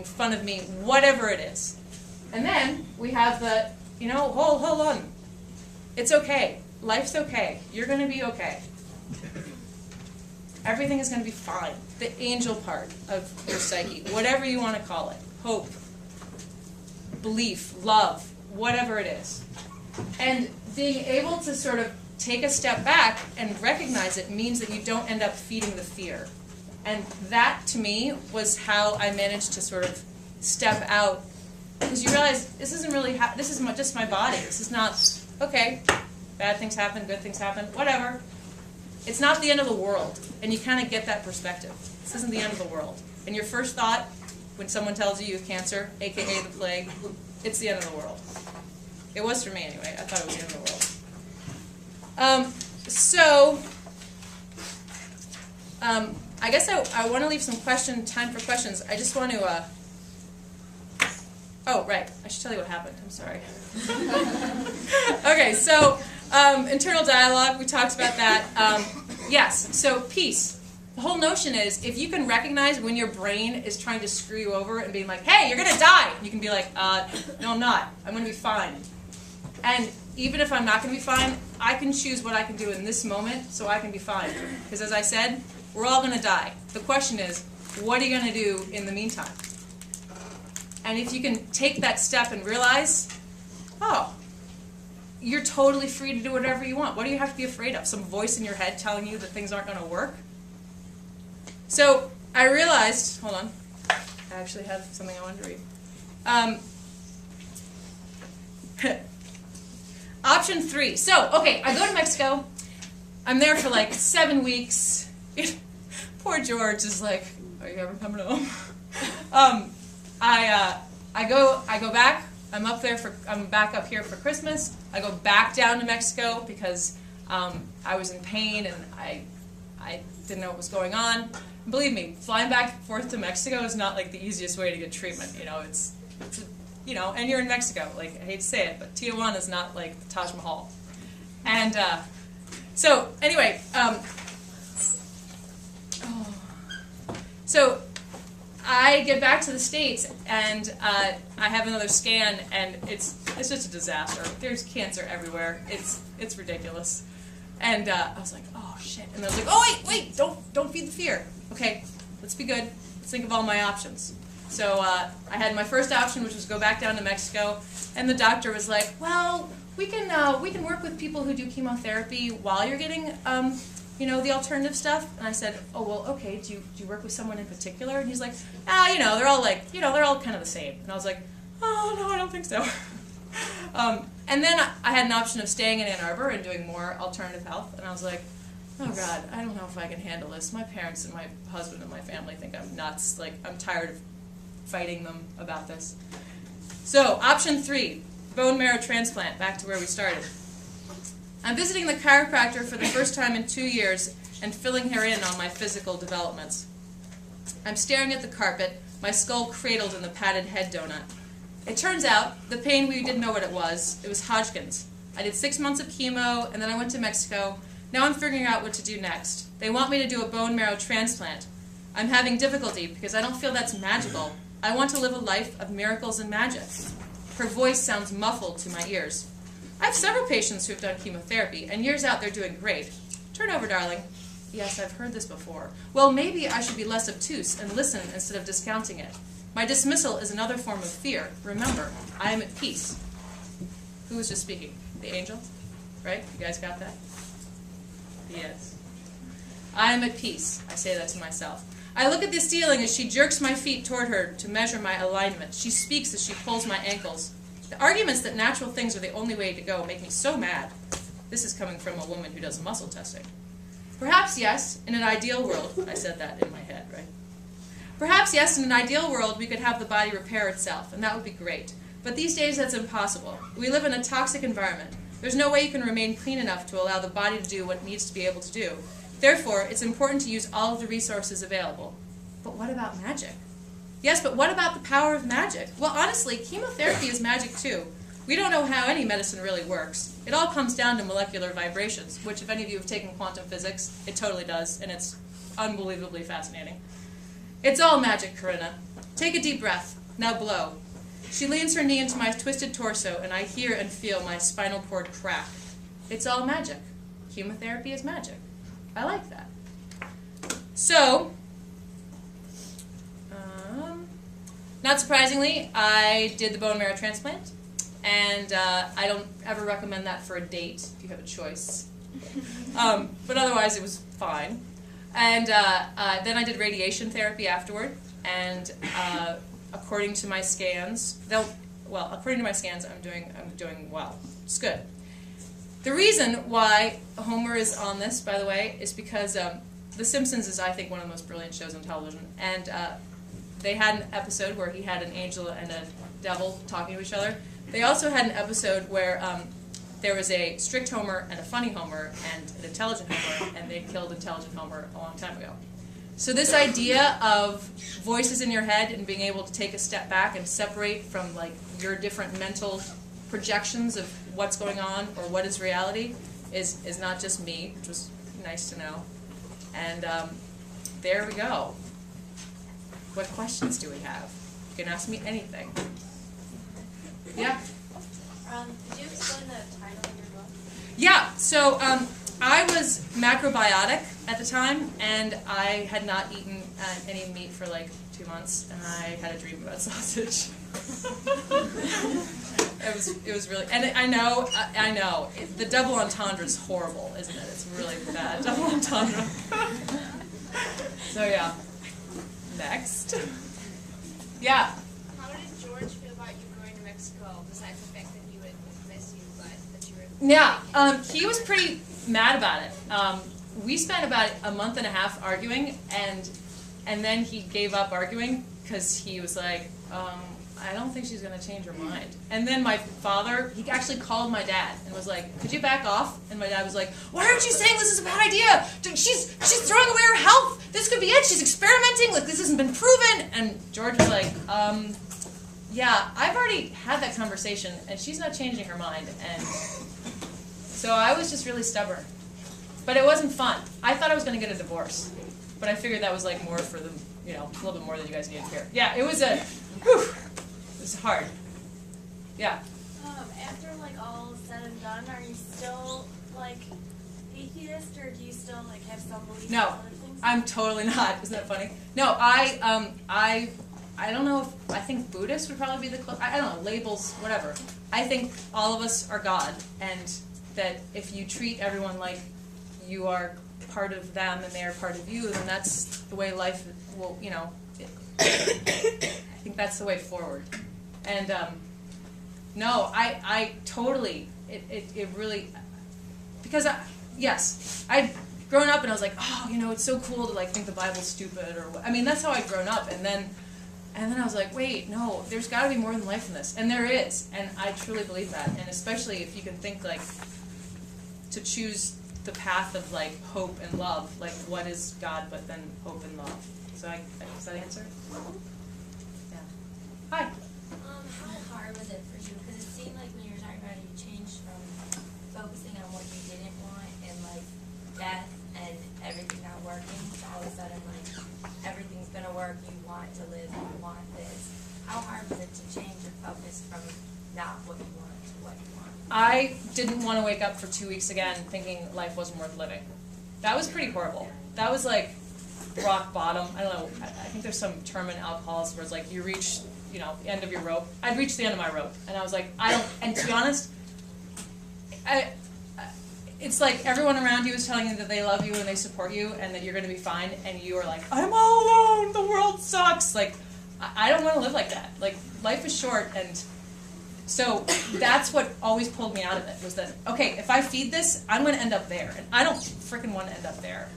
fun of me, whatever it is. And then we have the, hold on. It's okay. Life's okay. You're going to be okay. Everything is going to be fine. The angel part of your psyche, whatever you want to call it. Hope, belief, love, whatever it is. And being able to sort of take a step back and recognize it means that you don't end up feeding the fear. And that, to me, was how I managed to sort of step out. Because you realize, this isn't really, this is just my body. This is not, okay, bad things happen, good things happen, whatever. It's not the end of the world. And you kind of get that perspective. This isn't the end of the world. And your first thought, when someone tells you have cancer, a.k.a. the plague, it's the end of the world. It was for me anyway. I thought it was the end of the world. I guess I want to leave some time for questions. I just want to, oh, right. I should tell you what happened. I'm sorry. Okay, so internal dialogue, we talked about that. Yes, so peace. The whole notion is, if you can recognize when your brain is trying to screw you over and being like, hey, you're going to die, you can be like, no, I'm not. I'm going to be fine. And even if I'm not going to be fine, I can choose what I can do in this moment so I can be fine. Because as I said, we're all going to die. The question is, what are you going to do in the meantime? And if you can take that step and realize, oh, you're totally free to do whatever you want. What do you have to be afraid of? Some voice in your head telling you that things aren't going to work? So I realized, hold on, I actually have something I wanted to read. Option 3. So, okay, I go to Mexico. I'm there for like 7 weeks. Poor George is like, are you ever coming home? I go back. I'm back up here for Christmas. I go back down to Mexico because I was in pain and I didn't know what was going on. And believe me, flying back and forth to Mexico is not like the easiest way to get treatment. And you're in Mexico. Like, I hate to say it, but Tijuana is not like the Taj Mahal. And so anyway, so I get back to the States and I have another scan, and it's just a disaster. There's cancer everywhere. It's ridiculous. And I was like, oh shit. And I was like, oh wait, don't feed the fear. Okay, let's be good. Let's think of all my options. So I had my first option, which was go back down to Mexico, and the doctor was like, well, we can work with people who do chemotherapy while you're getting the alternative stuff. And I said, oh well, okay. Do you work with someone in particular? And he's like, they're all like, they're all kind of the same. And I was like, oh no, I don't think so. And then I had an option of staying in Ann Arbor and doing more alternative health, and I was like, oh God, I don't know if I can handle this. My parents and my husband and my family think I'm nuts. Like, I'm tired of fighting them about this. So, option 3, bone marrow transplant, back to where we started. I'm visiting the chiropractor for the first time in 2 years and filling her in on my physical developments. I'm staring at the carpet, my skull cradled in the padded head donut. It turns out, the pain, we didn't know what it was. It was Hodgkin's. I did 6 months of chemo, and then I went to Mexico. Now I'm figuring out what to do next. They want me to do a bone marrow transplant. I'm having difficulty because I don't feel that's magical. I want to live a life of miracles and magic. Her voice sounds muffled to my ears. I have several patients who have done chemotherapy, and years out they're doing great. Turn over, darling. Yes, I've heard this before. Well, maybe I should be less obtuse and listen instead of discounting it. My dismissal is another form of fear. Remember, I am at peace. Who was just speaking? The angel? Right? You guys got that? Yes. I am at peace. I say that to myself. I look at the ceiling as she jerks my feet toward her to measure my alignment. She speaks as she pulls my ankles. The arguments that natural things are the only way to go make me so mad. This is coming from a woman who does muscle testing. Perhaps yes, in an ideal world. I said that in my head, right? Perhaps yes, in an ideal world we could have the body repair itself, and that would be great. But these days that's impossible. We live in a toxic environment. There's no way you can remain clean enough to allow the body to do what it needs to be able to do. Therefore, it's important to use all of the resources available. But what about magic? Yes, but what about the power of magic? Well, honestly, chemotherapy is magic too. We don't know how any medicine really works. It all comes down to molecular vibrations, which if any of you have taken quantum physics, it totally does, and it's unbelievably fascinating. It's all magic, Corinna. Take a deep breath. Now blow. She leans her knee into my twisted torso, and I hear and feel my spinal cord crack. It's all magic. Chemotherapy is magic. I like that. So, not surprisingly, I did the bone marrow transplant, and I don't ever recommend that for a date if you have a choice. But otherwise, it was fine. And then I did radiation therapy afterward, and according to my scans, I'm doing well. It's good. The reason why Homer is on this, by the way, is because The Simpsons is, I think, one of the most brilliant shows on television, and they had an episode where he had an angel and a devil talking to each other. They also had an episode where there was a strict Homer and a funny Homer and an intelligent Homer, and they killed intelligent Homer a long time ago. So this idea of voices in your head and being able to take a step back and separate from like your different mental projections of what's going on or what is reality is not just me, which was nice to know. And there we go. What questions do we have? You can ask me anything. Yeah? Could you explain the title of your book? Yeah, so I was macrobiotic at the time, and I had not eaten any meat for like 2 months, and I had a dream about sausage. It was really, and I know, the double entendre is horrible, isn't it? It's really bad, double entendre. So yeah, next. Yeah. How did George feel about you going to Mexico, besides the fact that he would miss you, but that you were... Yeah, he was pretty mad about it. We spent about a month and a half arguing, and then he gave up arguing because he was like, I don't think she's going to change her mind. And then my father, he actually called my dad and was like, could you back off? And my dad was like, why aren't you saying this is a bad idea? She's throwing away her health. This could be it. She's experimenting. Like, this hasn't been proven. And George was like, yeah, I've already had that conversation, and she's not changing her mind. And so I was just really stubborn. But it wasn't fun. I thought I was going to get a divorce. But I figured that was like more for the, a little bit more than you guys needed to hear. Yeah, it was it was hard. Yeah. After like all said and done, are you still like atheist, or do you still like have some beliefs? No, in other things? I'm totally not. Isn't that funny? No, I don't know if, I think Buddhist would probably be the close. I don't know, labels, whatever. I think all of us are God, and that if you treat everyone like you are part of them and they are part of you, then that's the way life will, I think that's the way forward. And no, I totally, it really, because yes, I'd grown up and I was like, oh, it's so cool to like think the Bible's stupid, or I mean, that's how I'd grown up, and then I was like, wait, no, there's got to be more than life in this, and there is, and I truly believe that, and especially if you can think like to choose the path of like hope and love, like what is God but then hope and love. So does that answer? Yeah. Hi. How hard was it for you? Because it seemed like when you were talking about it, you changed from focusing on what you didn't want and like death and everything not working to all of a sudden like everything's gonna work. You want to live. You want this. How hard was it to change your focus from not what you want to what you want? I didn't want to wake up for 2 weeks again thinking life wasn't worth living. That was pretty horrible. That was like rock bottom. I don't know. I think there's some term in alcoholics where it's like you reach, the end of your rope. I'd reached the end of my rope, and I was like, and to be honest, it's like everyone around you is telling you that they love you and they support you and that you're going to be fine, and you are like, I'm all alone. The world sucks. Like, I don't want to live like that. Like, life is short, and so that's what always pulled me out of it, was that, okay, if I feed this, I'm going to end up there, and I don't freaking want to end up there.